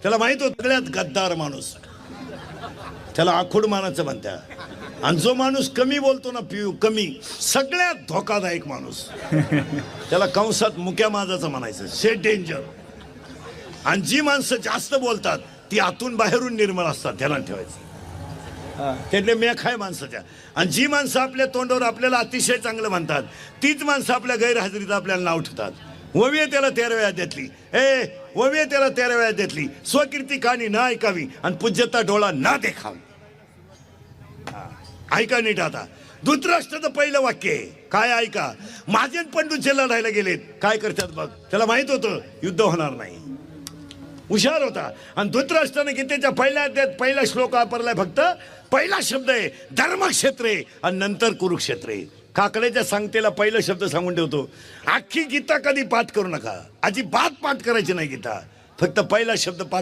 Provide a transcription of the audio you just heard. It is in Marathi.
त्याला माहित होत सगळ्यात गद्दार माणूस, त्याला आखूड मानाचं म्हणतात. आणि जो माणूस कमी बोलतो ना पिऊ कमी, सगळ्यात धोकादायक माणूस, त्याला कंसात मुक्या माझाचं म्हणायचं, से डेंजर. आणि जी माणसं जास्त बोलतात ती आतून बाहेरून निर्मळ असतात, त्याला ठेवायचं. त्यातले मेख आहे माणसाच्या. आणि जी माणसं आपल्या तोंडावर आपल्याला अतिशय चांगलं म्हणतात तीच माणसं आपल्या गैरहजेरीत आपल्याला नाव ठेवतात. ववी त्याला 13 वेळा देतली, ववी त्याला 13 वेळा देतली, स्वकीर्ती कहाणी ना ऐकावी आणि पूज्यता डोळा ना देखावी. ऐका नीट आता, धृतराष्ट्राचं पहिलं वाक्य आहे काय, ऐका. माझे पंडूचे लढायला गेलेत, काय करतात बघ. त्याला माहित होतं युद्ध होणार नाही, हुशार होता. आणि धृतराष्ट्राने गीतेच्या पहिल्या अध्यायात पहिला श्लोक वापरलाय, फक्त पहिला शब्द आहे धर्मक्षेत्रे आणि नंतर कुरुक्षेत्रे. काकड्याच्या सांगतेला पहिला शब्द सांगून ठेवतो. अख्खी गीता कधी पाठ करू नका, अजिबात पाठ करायची नाही गीता, फक्त पहिला शब्द पाठ